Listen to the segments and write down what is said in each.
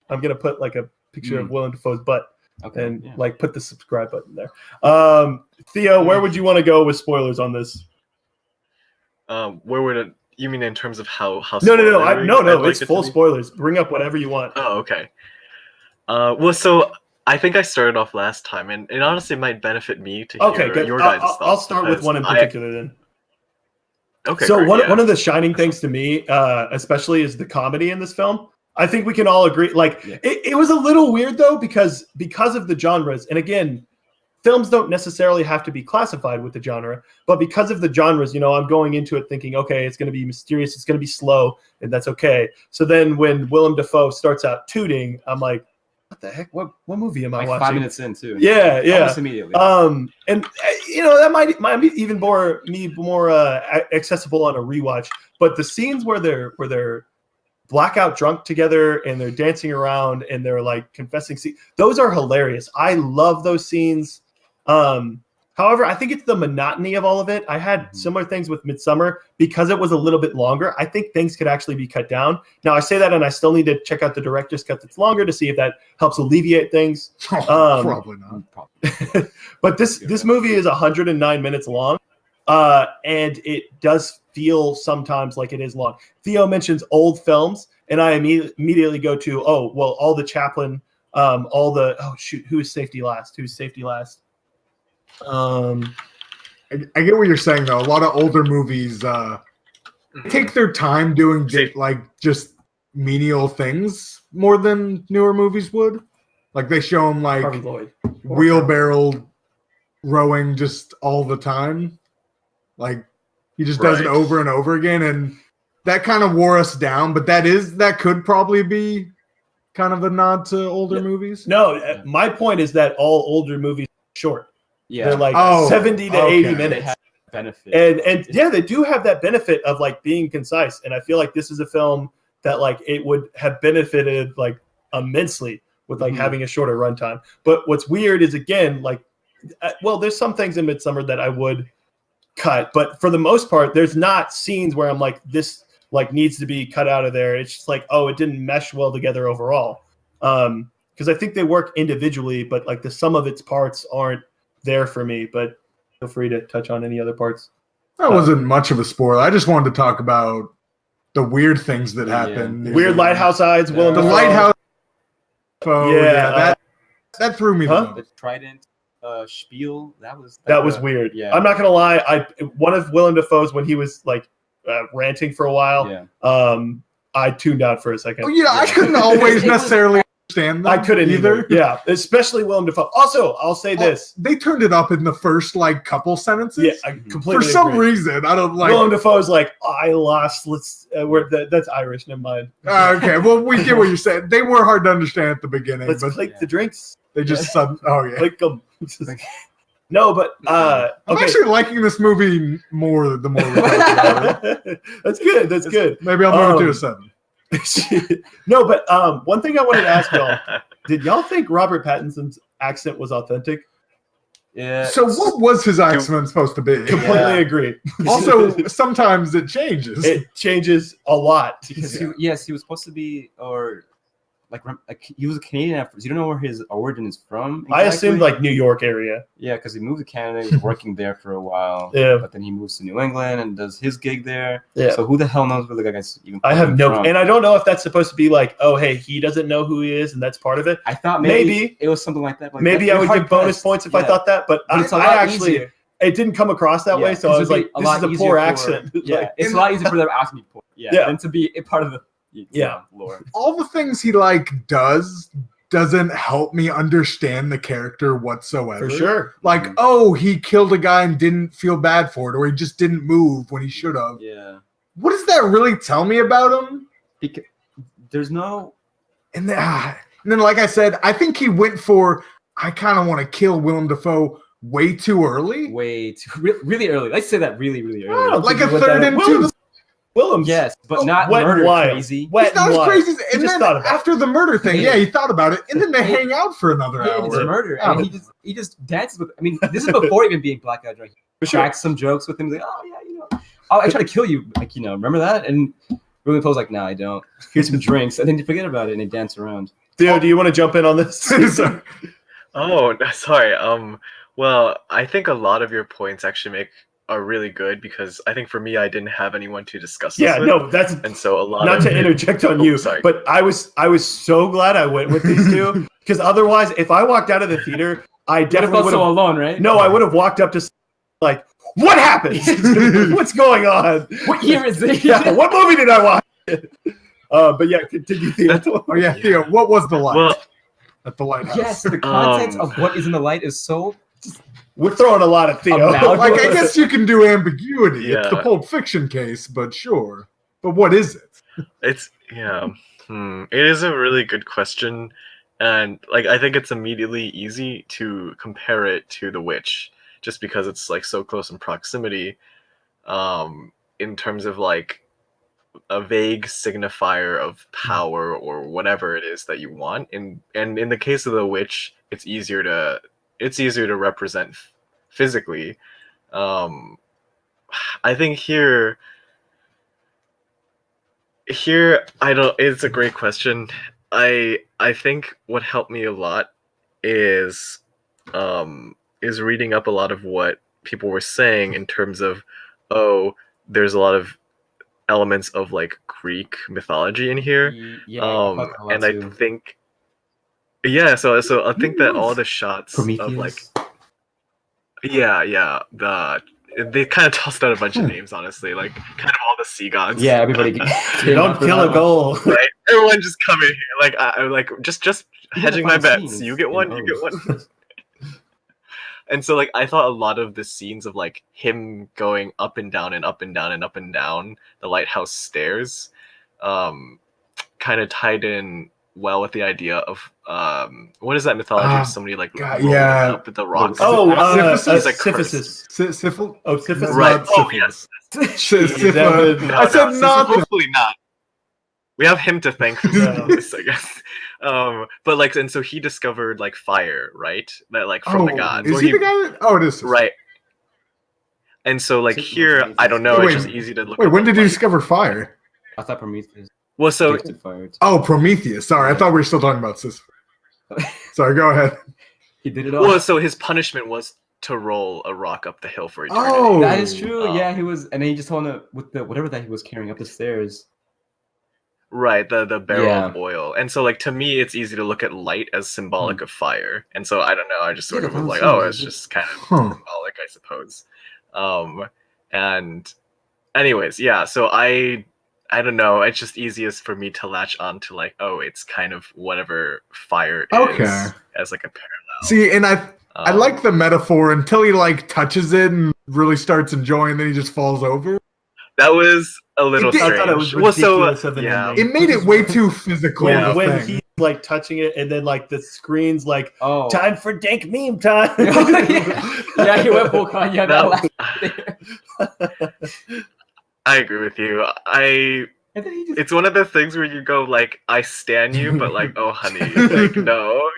I'm gonna put like a picture of Willem Dafoe's butt and like put the subscribe button there. Theo, where would you want to go with spoilers on this? Where would it? You mean in terms of how? No. It's full spoilers. Bring up whatever you want. Oh, okay. Well, so I think I started off last time, and it honestly might benefit me to hear your guys' thoughts. I'll start with one in particular then. Okay. So one of the shining things to me, especially, is the comedy in this film. I think we can all agree. Like, it was a little weird though because of the genres, and again, films don't necessarily have to be classified with the genre, but because of the genres, I'm going into it thinking, okay, it's going to be mysterious, it's going to be slow, and that's okay. So then when Willem Dafoe starts out tooting, I'm like, what the heck? What movie am I watching? 5 minutes in too. Yeah. Almost immediately. And that might be even more accessible on a rewatch. But the scenes where they're blackout drunk together and they're dancing around and they're like confessing, those are hilarious. I love those scenes. However, I think it's the monotony of all of it. I had similar things with Midsommar because it was a little bit longer. I think things could actually be cut down. Now, I say that, and I still need to check out the director's cut that's longer to see if that helps alleviate things. Probably not. But this movie is 109 minutes long, and it does feel sometimes like it is long. Theo mentions old films, and I immediately go to, all the Chaplin, who's Safety Last? Who's Safety Last? I get what you're saying though. A lot of older movies take their time doing just menial things more than newer movies would. Like they show them like wheelbarrow rowing just all the time. Like he just does it over and over again, and that kind of wore us down. But that could probably be kind of a nod to older movies. No, my point is that all older movies are short. Yeah, they're like 70 to 80 minutes. They have benefit. And they do have that benefit of like being concise. And I feel like this is a film that like it would have benefited like immensely with like having a shorter runtime. But what's weird is again like, there's some things in Midsommar that I would cut, but for the most part, there's not scenes where I'm like this like needs to be cut out of there. It's just like it didn't mesh well together overall. Because I think they work individually, but like the sum of its parts aren't there for me. But feel free to touch on any other parts. That wasn't much of a spoiler. I just wanted to talk about the weird things that happen. Weird lighthouse eyes. The lighthouse. That threw me. The trident spiel. That was weird. Yeah. I'm not gonna lie. One of Willem Dafoe's when he was like ranting for a while. Yeah. I tuned out for a second. I couldn't always necessarily understand them. I couldn't either. Yeah, especially Willem Dafoe. Also, I'll say this: they turned it up in the first like couple sentences. Yeah, I completely. For some reason, I don't like. Willem Dafoe's like, I lost. That's Irish. Never mind. Okay, well, we get what you're saying. They were hard to understand at the beginning. Let's click the drinks. They just click them. No, but I'm actually liking this movie more the more we talk about it. That's good. That's good. Maybe I'll move it to a 7. No, but one thing I wanted to ask y'all: did y'all think Robert Pattinson's accent was authentic? Yeah. So what was his accent supposed to be? Completely agree. Also, sometimes it changes. It changes a lot. Because he was supposed to be, or like he was a Canadian at first. You don't know where his origin is from. Exactly. I assumed like New York area. Yeah, because he moved to Canada. He was working there for a while. Yeah. But then he moves to New England and does his gig there. Yeah. So who the hell knows where the guy's even? I have no, and I don't know if that's supposed to be like, oh, hey, he doesn't know who he is, and that's part of it. I thought maybe it was something like that. Like, maybe I would give bonus points if I thought that, but I actually. Easier. It didn't come across that way, so I was like, "This is a poor accent." Yeah, it's a lot easier for them to ask me poor. Yeah, than to be a part of the lore. All the things he doesn't help me understand the character whatsoever. For sure. Like, he killed a guy and didn't feel bad for it, or he just didn't move when he should have. Yeah. What does that really tell me about him? Because there's no. And then, like I said, I think he went for. I kind of want to kill Willem Dafoe. Way too early? Really early. Let's say that really, really early. Like a third into Willem. Yes, but not murder crazy. He's not as crazy. And then after the murder thing, he thought about it, and then they hang out for another hour. It's murder, and he just dances with. I mean, this is before even being blackout drunk. He cracks some jokes with him. He's like, I try to kill you. Like, remember that? And Willem Dafoe's like, no, I don't. Here's some drinks, and then you forget about it, and they dance around. Theo, do you want to jump in on this? Oh, sorry. Well, I think a lot of your points actually are really good because I think for me, I didn't have anyone to discuss this with. No, that's and so a lot. Not to interject on you, sorry. but I was so glad I went with these two because otherwise, if I walked out of the theater, I definitely would have so alone, right? No, I would have walked up to like, what happened? What's going on? What year is it? Yeah, what movie did I watch? But yeah, continue, Theo. Theo, what was the light? Well, at the lighthouse. Yes, the content of what is in the light is so. We're throwing a lot of Theo. Like, I guess you can do ambiguity. Yeah. It's the Pulp Fiction case, but sure. But what is it? It's It is a really good question, and like I think it's immediately easy to compare it to The Witch, just because it's like so close in proximity, in terms of like a vague signifier of power or whatever it is that you want. And in the case of The Witch, it's easier to represent physically. I think here it's a great question. I think what helped me a lot is reading up a lot of what people were saying in terms of, there's a lot of elements of like Greek mythology in here. And I think so I think that all the shots Prometheus? of like they kind of tossed out a bunch of names, honestly, like kind of all the sea gods. Yeah, everybody don't kill a goal. Right? Everyone just come in here like I'm like just hedging my bets. You get one, you get one. And so like I thought a lot of the scenes of like him going up and down and up and down and up and down the lighthouse stairs kind of tied in well with the idea of what is that mythology of somebody like rolling up at the rocks? Syphilis. Syphilis. Right. Oh yes. I said not. Hopefully not. We have him to thank for this, I guess. But like, and so he discovered like fire, right? That like from the gods. Is he the guy? It is. Right. And so like here, I don't know. It's just easy to look. Wait, when did he discover fire? I thought Prometheus. Well, so Prometheus. Sorry, I thought we were still talking about Sisyphus. Sorry, go ahead. He did it all. Well, so his punishment was to roll a rock up the hill for eternity. Oh, that is true. Yeah, he was, and then he just told him with the whatever that he was carrying up the stairs. Right, the barrel of oil. And so like to me it's easy to look at light as symbolic of fire. And so I don't know, I just sort of was like, it's just kind of symbolic, I suppose. And anyways, so I don't know, it's just easiest for me to latch on to like, it's kind of whatever fire is as like a parallel. See, and I like the metaphor until he like touches it and really starts enjoying, then he just falls over. That was a little strange. I thought it was ridiculous of an ending. It made it way too physical. When he's like touching it, and then like the screen's like, time for dank meme time. Yeah, he went full con. Yeah, I agree with you. It's one of the things where you go like, I stan you, but like, oh honey, like no,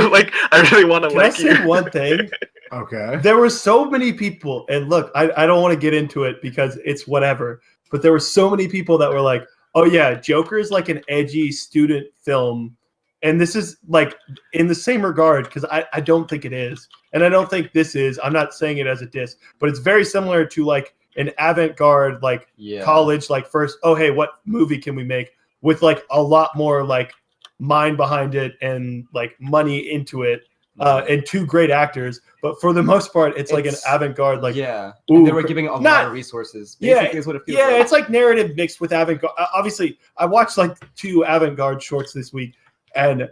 like I really want to like you. Can I say one thing? Okay. There were so many people, and look, I don't want to get into it because it's whatever, but there were so many people that were like, oh yeah, Joker is like an edgy student film, and this is like in the same regard, because I don't think it is, and I don't think this is. I'm not saying it as a diss, but it's very similar to like an avant-garde like college like first, hey, what movie can we make with like a lot more like mind behind it and like money into it. And two great actors, but for the most part, it's like an avant-garde, like and they were giving a lot of resources. Basically, is what it feels like. It's like narrative mixed with avant-garde. Obviously, I watched like 2 avant-garde shorts this week, and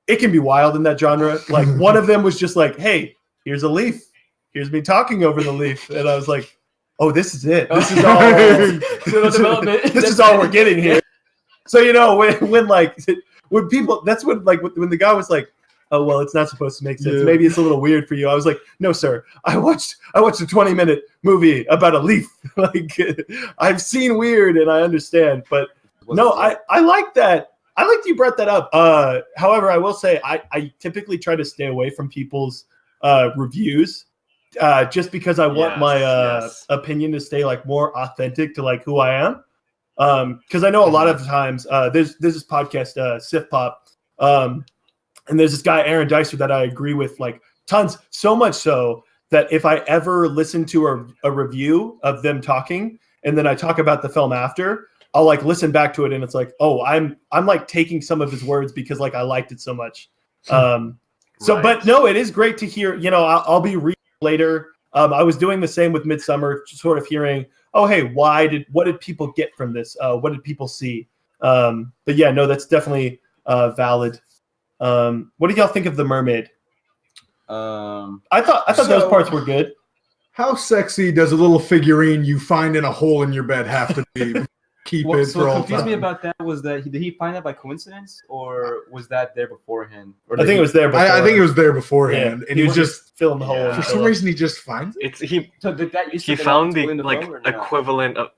it can be wild in that genre. Like one of them was just like, "Hey, here's a leaf. Here's me talking over the leaf," and I was like, "Oh, this is it. This is all. this is all we're getting here." So when people, that's when like when the guy was like, oh, well, it's not supposed to make sense. Maybe it's a little weird for you. I was like, no, sir. I watched a 20-minute movie about a leaf. Like, I've seen weird and I understand. But no, I like that. I like that you brought that up. However, I will say I typically try to stay away from people's reviews just because I want my opinion to stay like more authentic to like who I am. Because I know a lot of times there's this podcast, Sif Pop, And there's this guy, Aaron Dicer, that I agree with like tons, so much so that if I ever listen to a review of them talking and then I talk about the film after, I'll like listen back to it and it's like, oh, I'm like taking some of his words because like I liked it so much. Right. But no, it is great to hear, you know, I'll be reading later. I was doing the same with Midsummer, sort of hearing, oh, hey, what did people get from this? What did people see? But yeah, no, that's definitely valid. What did y'all think of The Mermaid? I thought those parts were good. How sexy does a little figurine you find in a hole in your bed have to be? Keep it for all time. What confused me about that was that did he find that by coincidence, or was that there beforehand? I think it was there before. I think it was there beforehand, and he was just filling the hole. For some reason, he just finds it. He found the like equivalent of.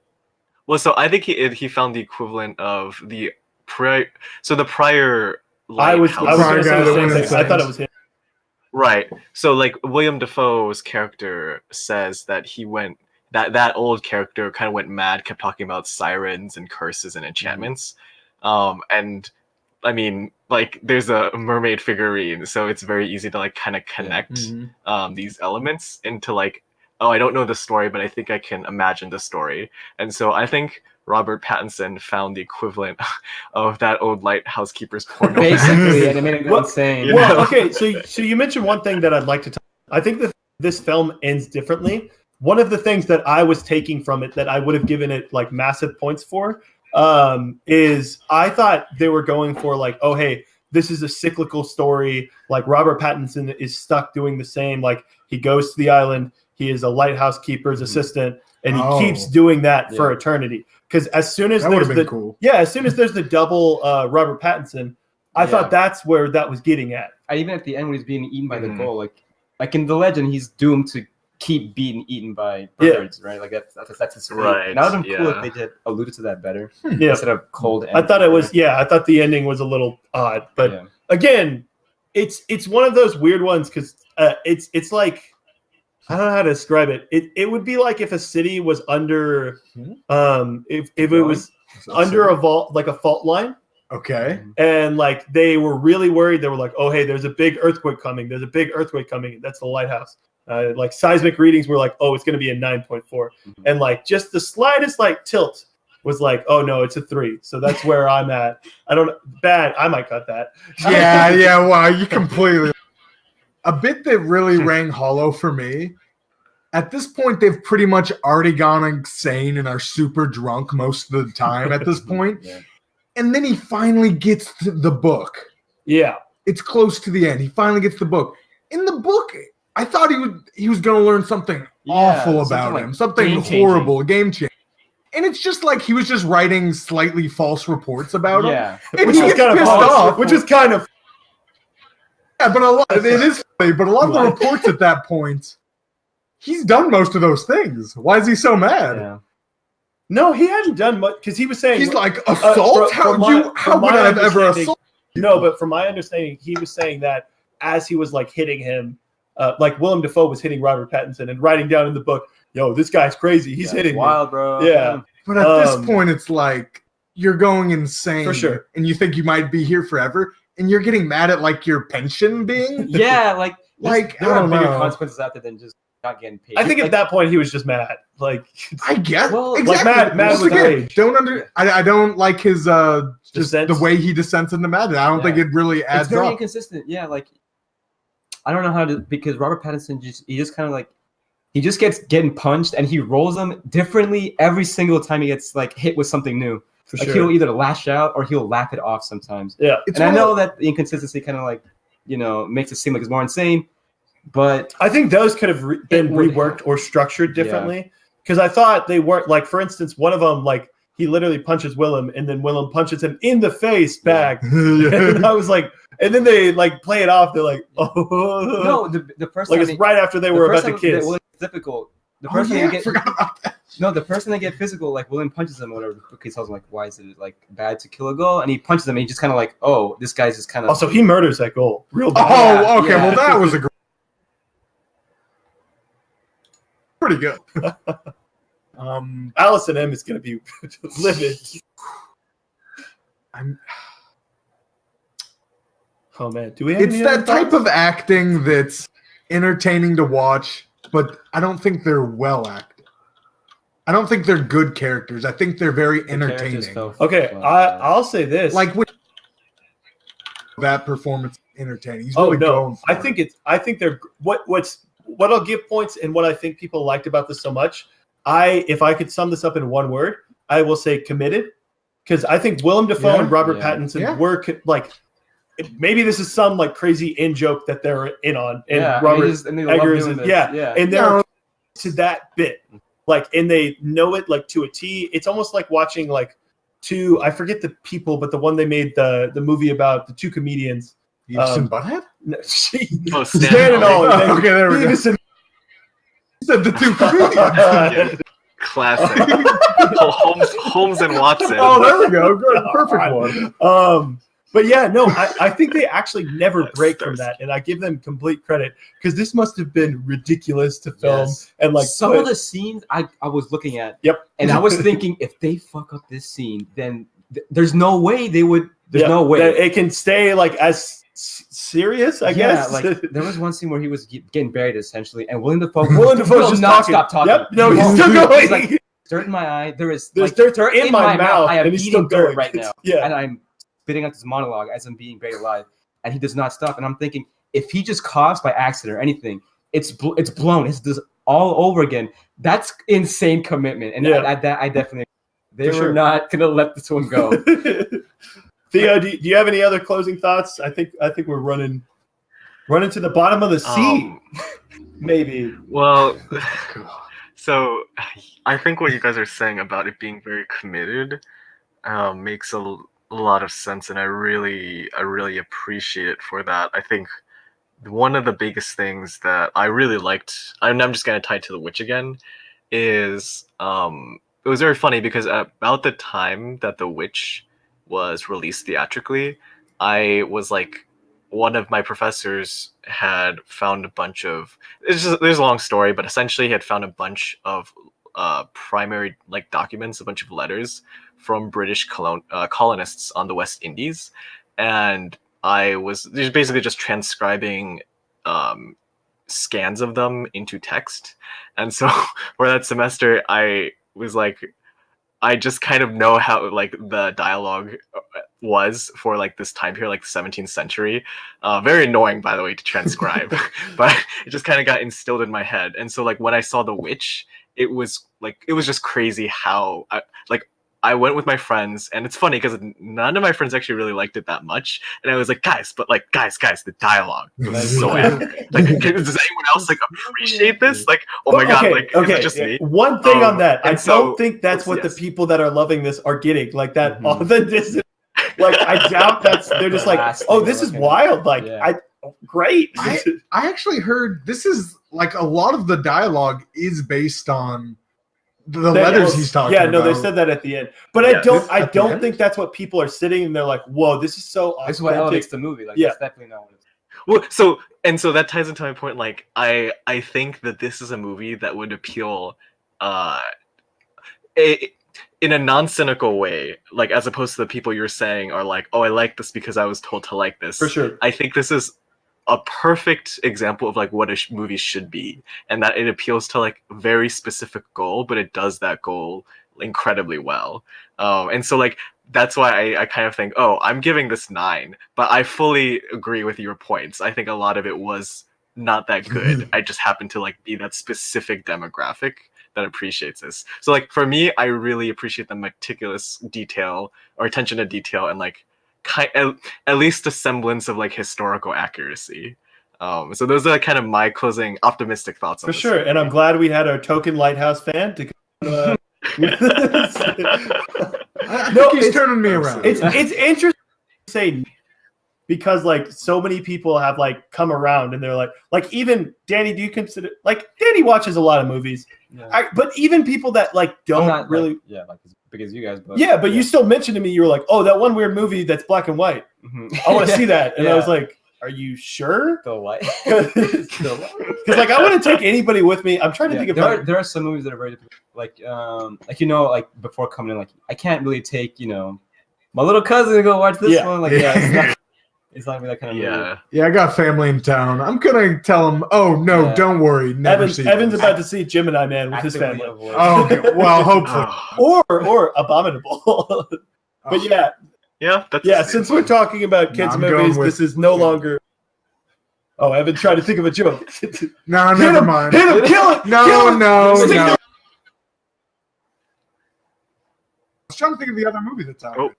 Well, so I think he found the equivalent of the prior. So the prior. I was going to say the same thing. I thought it was him. Right. So like William Dafoe's character says that he went. That old character kind of went mad, kept talking about sirens and curses and enchantments. And I mean, like, there's a mermaid figurine, so it's very easy to like kind of connect these elements into like, oh, I don't know the story, but I think I can imagine the story. And so I think Robert Pattinson found the equivalent of that old lighthouse keeper's porno. Basically, and it made it go insane. Well, okay, so you mentioned one thing that I'd like to talk. I think that this film ends differently. One of the things that I was taking from it that I would have given it like massive points for is I thought they were going for like, oh, hey, this is a cyclical story. Like Robert Pattinson is stuck doing the same. Like he goes to the island. He is a lighthouse keeper's assistant, and he keeps doing that for eternity. Because as soon as there's the double Robert Pattinson, I thought that's where that was getting at. Even at the end when he's being eaten by the bull, like in the legend, he's doomed to keep being eaten by birds, right? Like that's his fate. Right. Now it'd been cool if they had alluded to that better instead of cold. I thought it was. I thought the ending was a little odd, but again, it's one of those weird ones because it's like I don't know how to describe it. It would be like if a city was under if it was under a fault line. Okay. And like they were really worried. They were like, oh hey, there's a big earthquake coming. There's a big earthquake coming. That's the lighthouse. Like seismic readings were like, oh, it's going to be a 9.4. And like just the slightest like tilt was like, oh no, it's a 3. So that's where I'm at. I don't bad. I might cut that. Yeah. Wow. You completely a bit that really rang hollow for me. At this point, they've pretty much already gone insane and are super drunk most of the time at this point. And then he finally gets to the book. Yeah. It's close to the end. He finally gets the book. In the book, I thought he was going to learn something awful about him, something horrible, game-changing. And it's just like he was just writing slightly false reports about him. Yeah. Which is kind of off. Which is kind of... Yeah, but it is funny, but a lot of the reports at that point, he's done most of those things. Why is he so mad? Yeah. No, he hadn't done much, because he was saying... He's like, assault? How would I have ever assaulted? No, but from my understanding, he was saying that as he was like hitting him, like Willem Dafoe was hitting Robert Pattinson and writing down in the book, yo, this guy's crazy. He's hitting wild, bro. Yeah. But at this point, it's like you're going insane. For sure. And you think you might be here forever. And you're getting mad at like your pension being? Yeah, like there are bigger consequences out there than just not getting paid. I think at that point he was just mad. Like I guess. Well, exactly. Like mad with rage. I don't like his just the way he descends into madness. I don't think it really adds up. It's very inconsistent. Yeah, like I don't know how to, because Robert Pattinson he just gets getting punched and he rolls them differently every single time he gets like hit with something new. Like he'll either lash out or he'll laugh it off sometimes. Yeah. And I know that the inconsistency kind of like, makes it seem like it's more insane, but I think those could have been reworked or structured differently. Because I thought they weren't, like, for instance, one of them, like, he literally punches Willem and then Willem punches him in the face back. And I was like, and then they like play it off. They're like, oh no, the first like it's right after they were about to kiss. Well, it's difficult. The first time you forgot about that. No, the first time they get physical, like Willem punches him or whatever. He tells him like, why is it like bad to kill a goal? And he punches him and he just kind of like, oh, this guy's just kind of. Also, he murders that goal real bad. Oh, okay. Well, that was a pretty good. Allison M is going to be livid. Oh man, do we have It's any that other type thoughts? of acting that's entertaining to watch, but I don't think they're well acted. I don't think they're good characters. I think they're very entertaining. Okay, I'll say this. Like with that performance, entertaining. He's really going for it. I think they're what I'll give points and what I think people liked about this so much. If I could sum this up in one word, I will say committed, because I think Willem Dafoe and Robert Pattinson were like. Maybe this is some like crazy in joke that they're in on, and Robert Eggers and and they're to that bit, like, and they know it like to a T. It's almost like watching like two. I forget the people, but the one they made the movie about the two comedians. Beavis and Butthead? No, Stan and Ollie. Okay, there we go. Beavis and Said the two comedians. Classic. Holmes and Watson. Oh, there we go. Good, perfect one. But yeah, no, I think they actually never break from that, and I give them complete credit, because this must have been ridiculous to film. And like some of the scenes I was looking at, and I was thinking, if they fuck up this scene, then there's no way they would. There's no way it can stay like as serious. I guess. Like there was one scene where he was getting buried essentially, and Willem Dafoe's just not stop talking. Yep, no, he's still going. He's like, dirt in my eye. There's dirt in my mouth. I am and he's still eating dirt going right now. And I'm spitting out this monologue as I'm being buried alive, and he does not stop. And I'm thinking, if he just coughs by accident or anything, it's blown. It's just all over again. That's insane commitment, and I definitely they were not gonna let this one go. Theo, do you have any other closing thoughts? I think we're running to the bottom of the sea. Maybe. Well, so I think what you guys are saying about it being very committed makes a lot of sense, and I really appreciate it for that. I think one of the biggest things that I really liked, I'm just going to tie it to The Witch again, is it was very funny because about the time that The Witch was released theatrically, I was like, one of my professors had found a bunch of, there's a long story, but essentially he had found a bunch of primary like documents, a bunch of letters from British colonists on the West Indies, and I was basically just transcribing scans of them into text. And so for that semester, I was like, I just kind of know how like the dialogue was for like this time period, like the 17th century. Very annoying, by the way, to transcribe, but it just kind of got instilled in my head. And so like when I saw The Witch, it was just crazy how I went with my friends, and it's funny because none of my friends actually really liked it that much. And I was like, guys, the dialogue was so epic. Like, does anyone else like appreciate this? Like, oh my god, like, is it just me? One thing on that, I don't think that's what the people that are loving this are getting. Like that authenticity. Like, I doubt they're just like, oh, this is wild. Like, great. I actually heard this is like a lot of the dialogue is based on the letters he's talking about. Yeah, no, they said that at the end. But I don't think that's what people are sitting and they're like, whoa, this is so authentic. This is what elevates the movie. Like, that's definitely not what it's. Well, so that ties into my point. Like, I think that this is a movie that would appeal in a non-cynical way, like as opposed to the people you're saying are like, oh, I like this because I was told to like this. For sure. I think this is a perfect example of like what a movie should be, and that it appeals to like a very specific goal, but it does that goal incredibly well. And so like that's why I kind of think, oh, I'm giving this 9, but I fully agree with your points. I think a lot of it was not that good. I just happened to like be that specific demographic that appreciates this. So like for me, I really appreciate the meticulous detail or attention to detail and like at least a semblance of like historical accuracy. So those are like kind of my closing optimistic thoughts on for sure. And I'm glad we had our token Lighthouse fan to I think he's turning me around. It's interesting to say, because like so many people have like come around and they're like even Danny, do you consider, like, Danny watches a lot of movies, but even people that like don't really like as big as you guys, but but you still mentioned to me, you were like, oh, that one weird movie that's black and white, I want to see that. And I was like, are you sure? The what? Because like I want to take anybody with me. I'm trying to think of there are some movies that are very difficult. Like like before coming in, like I can't really take my little cousin to go watch this one. Like it's not, It's not gonna be that kind of movie. Yeah, I got family in town. I'm gonna tell them, oh no, don't worry, never see Evan's this. about to see Gemini Man with his family. Oh, okay. Well, hopefully. or Abominable. But that's since we're talking about kids movies, this is no longer. Oh, Evan tried to think of a joke. No, never mind. Hit him, kill it. No. I was trying to think of the other movie that's out.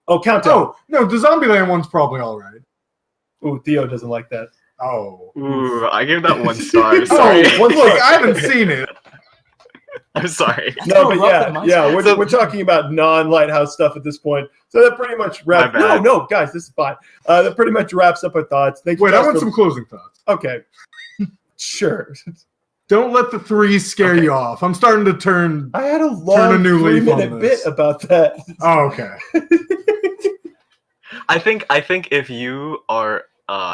Oh, Countdown. Oh, no, the Zombieland one's probably all right. Ooh, Theo doesn't like that. Oh. Ooh, I gave that 1 star. Sorry. Look, I haven't seen it. I'm sorry. No, but we're talking about non-Lighthouse stuff at this point. So that pretty much wraps. No, guys, this is fine. That pretty much wraps up our thoughts. Thank you. Wait, I want some closing thoughts. Okay, sure. Don't let the 3 scare you off. I'm starting to turn. I had a long 3-minute bit about that. Oh, okay. I think if you are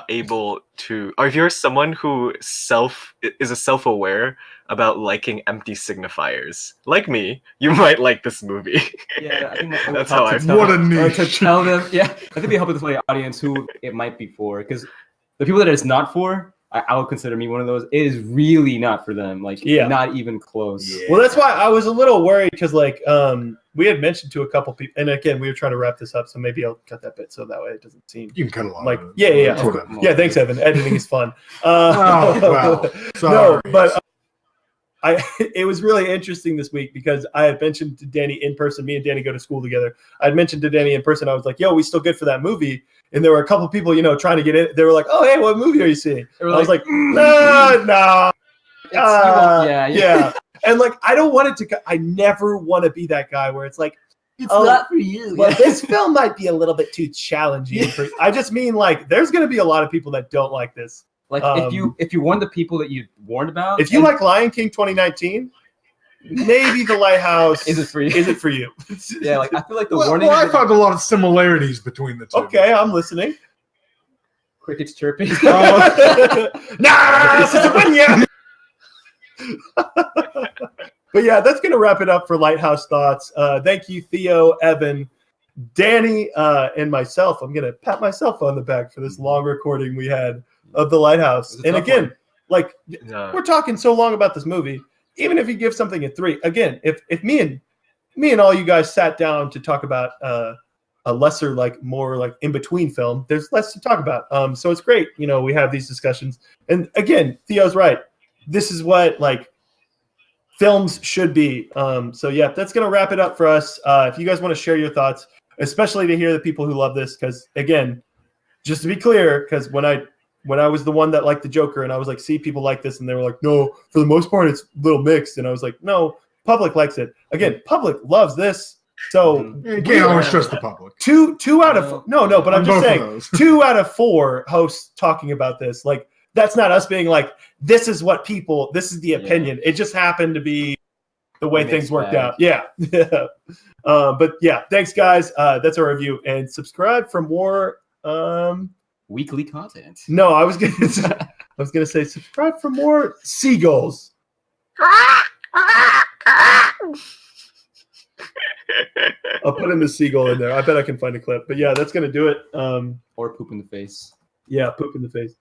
able to, or if you're someone who is self-aware about liking empty signifiers, like me, you might like this movie. Yeah, I think that's how I feel. What a niche. To tell them, I think they help with the audience who it might be for, because the people that it's not for, I would consider me one of those. It is really not for them. Not even close. Yeah. Well, that's why I was a little worried because, we had mentioned to a couple people, and again, we were trying to wrap this up, so maybe I'll cut that bit so that way it doesn't seem. You can cut a lot. Like, yeah. Thanks, Evan. Editing is fun. Sorry. No, but it was really interesting this week because I had mentioned to Danny in person. Me and Danny go to school together. I had mentioned to Danny in person. I was like, "Yo, we still good for that movie?" And there were a couple people, trying to get in. They were like, "Oh, hey, what movie are you seeing?" I was like, "No." Yeah. And I don't want it to. I never want to be that guy where it's like, it's not for you. Well, this film might be a little bit too challenging. I just mean there's going to be a lot of people that don't like this. If you warn the people that you warned about, if you like Lion King 2019, maybe The Lighthouse is it for you? Yeah, I feel like the warning. Well, I found a lot of similarities between the two. Okay, I'm listening. Crickets chirping. Nah, this is a win. But yeah, that's going to wrap it up for Lighthouse Thoughts. Thank you, Theo, Evan, Danny, and myself. I'm going to pat myself on the back for this long recording we had of The Lighthouse. And again, we're talking so long about this movie. Even if you give something a 3, again, if me and all you guys sat down to talk about a lesser, more in between film, there's less to talk about. So it's great, we have these discussions. And again, Theo's right. This is what films should be. So yeah, that's gonna wrap it up for us. If you guys want to share your thoughts, especially to hear the people who love this, because again, just to be clear, because when I was the one that liked the Joker and I was like, see, people like this, and they were like, no, for the most part it's a little mixed, and I was like, no, public likes it. Again, public loves this. So you can't always trust the public. Two out of no, but I'm just saying 2 out of 4 hosts talking about this. That's not us being like, this is the opinion. It just happened to be the way things worked out. Yeah. But yeah, thanks guys. That's our review, and subscribe for more weekly content. No, I was gonna say subscribe for more seagulls. I'll put in the seagull in there. I bet I can find a clip. But yeah, that's gonna do it. Or poop in the face. Yeah, poop in the face.